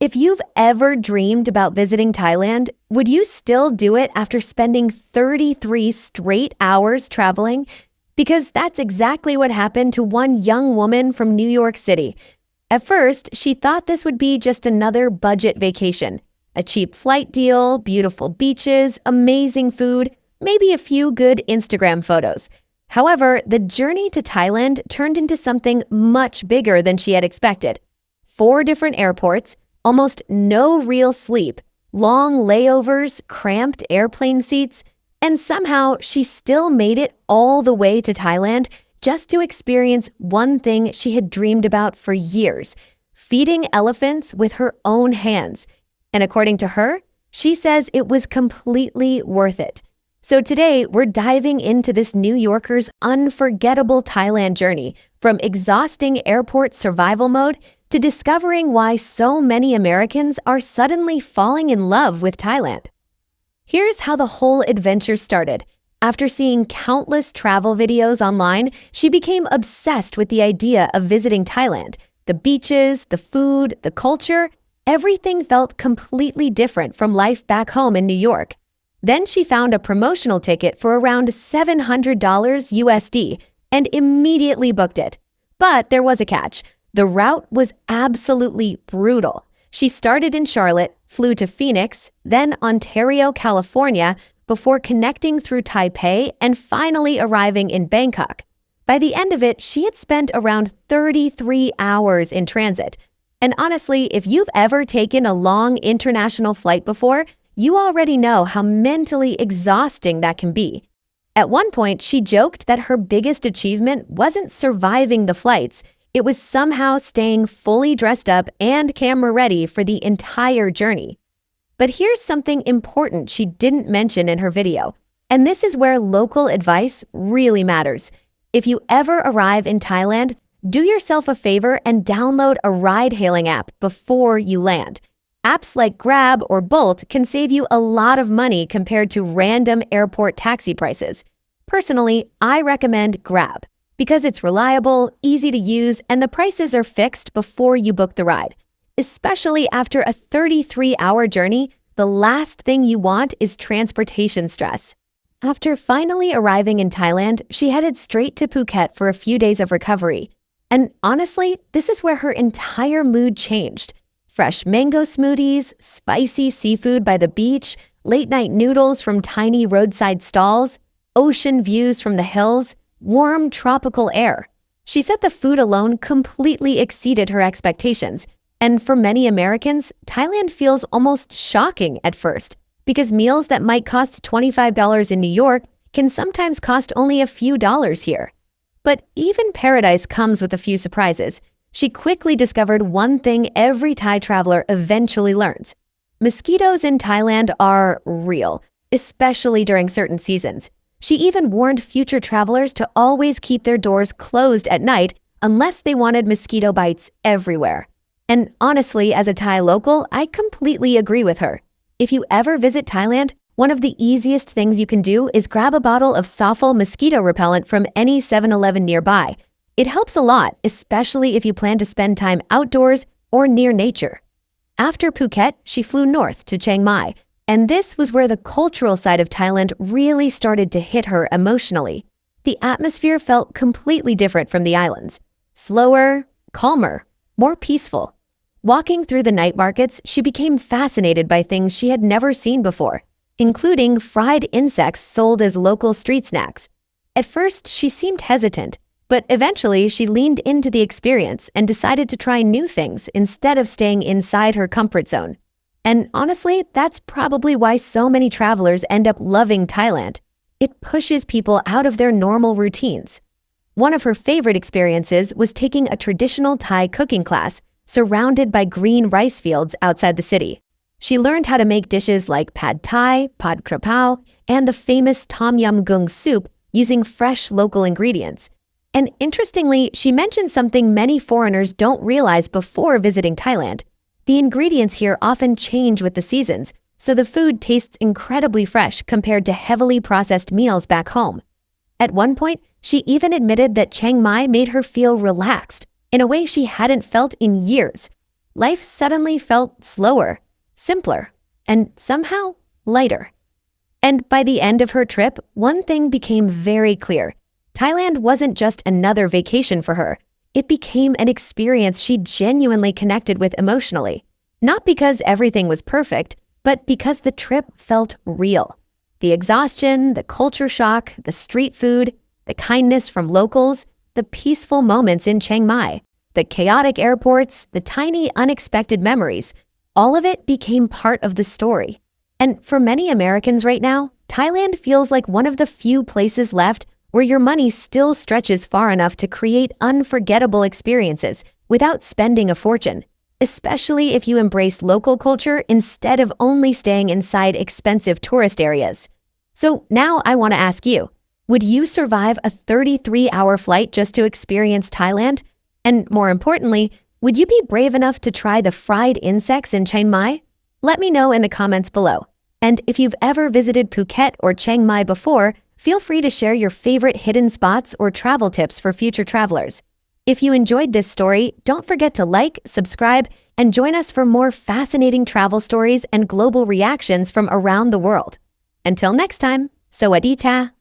If you've ever dreamed about visiting Thailand, would you still do it after spending 33 straight hours traveling? Because that's exactly what happened to one young woman from New York City. At first, she thought this would be just another budget vacation. A cheap flight deal, beautiful beaches, amazing food, maybe a few good Instagram photos. However, the journey to Thailand turned into something much bigger than she had expected. 4 different airports, almost no real sleep, long layovers, cramped airplane seats, and somehow she still made it all the way to Thailand just to experience one thing she had dreamed about for years, feeding elephants with her own hands. And according to her, she says it was completely worth it. So today, we're diving into this New Yorker's unforgettable Thailand journey, from exhausting airport survival mode to discovering why so many Americans are suddenly falling in love with Thailand. Here's how the whole adventure started. After seeing countless travel videos online, she became obsessed with the idea of visiting Thailand. The beaches, the food, the culture, everything felt completely different from life back home in New York. Then she found a promotional ticket for around $700 USD and immediately booked it. But there was a catch. The route was absolutely brutal. She started in Charlotte, flew to Phoenix, then Ontario, California, before connecting through Taipei and finally arriving in Bangkok. By the end of it, she had spent around 33 hours in transit. And honestly, if you've ever taken a long international flight before, you already know how mentally exhausting that can be. At one point, she joked that her biggest achievement wasn't surviving the flights, it was somehow staying fully dressed up and camera ready for the entire journey. But here's something important she didn't mention in her video, and this is where local advice really matters. If you ever arrive in Thailand, do yourself a favor and download a ride-hailing app before you land. Apps like Grab or Bolt can save you a lot of money compared to random airport taxi prices. Personally, I recommend Grab because it's reliable, easy to use, and the prices are fixed before you book the ride. Especially after a 33-hour journey, the last thing you want is transportation stress. After finally arriving in Thailand, she headed straight to Phuket for a few days of recovery. And honestly, this is where her entire mood changed. Fresh mango smoothies, spicy seafood by the beach, late-night noodles from tiny roadside stalls, ocean views from the hills, warm tropical air. She said the food alone completely exceeded her expectations. And for many Americans, Thailand feels almost shocking at first, because meals that might cost $25 in New York can sometimes cost only a few dollars here. But even paradise comes with a few surprises. She quickly discovered one thing every Thai traveler eventually learns. Mosquitoes in Thailand are real, especially during certain seasons. She even warned future travelers to always keep their doors closed at night unless they wanted mosquito bites everywhere. And honestly, as a Thai local, I completely agree with her. If you ever visit Thailand, one of the easiest things you can do is grab a bottle of Soffel mosquito repellent from any 7-Eleven nearby. It helps a lot, especially if you plan to spend time outdoors or near nature. After Phuket, she flew north to Chiang Mai, and this was where the cultural side of Thailand really started to hit her emotionally. The atmosphere felt completely different from the islands. Slower, calmer, more peaceful. Walking through the night markets, she became fascinated by things she had never seen before, including fried insects sold as local street snacks. At first, she seemed hesitant, but eventually she leaned into the experience and decided to try new things instead of staying inside her comfort zone. And honestly, that's probably why so many travelers end up loving Thailand. It pushes people out of their normal routines. One of her favorite experiences was taking a traditional Thai cooking class surrounded by green rice fields outside the city. She learned how to make dishes like pad thai, pad krapao, and the famous tom yum goong soup using fresh local ingredients. And interestingly, she mentioned something many foreigners don't realize before visiting Thailand. The ingredients here often change with the seasons, so the food tastes incredibly fresh compared to heavily processed meals back home. At one point, she even admitted that Chiang Mai made her feel relaxed in a way she hadn't felt in years. life suddenly felt slower, simpler, and somehow lighter. And by the end of her trip, one thing became very clear. Thailand wasn't just another vacation for her. It became an experience she genuinely connected with emotionally. Not because everything was perfect, but because the trip felt real. The exhaustion, the culture shock, the street food, the kindness from locals, the peaceful moments in Chiang Mai, the chaotic airports, the tiny unexpected memories, all of it became part of the story. And for many Americans right now, Thailand feels like one of the few places left where your money still stretches far enough to create unforgettable experiences without spending a fortune, especially if you embrace local culture instead of only staying inside expensive tourist areas. So now I want to ask you, would you survive a 33-hour flight just to experience Thailand? And more importantly, would you be brave enough to try the fried insects in Chiang Mai? Let me know in the comments below. And if you've ever visited Phuket or Chiang Mai before, feel free to share your favorite hidden spots or travel tips for future travelers. If you enjoyed this story, don't forget to like, subscribe, and join us for more fascinating travel stories and global reactions from around the world. Until next time, Sawadee ta!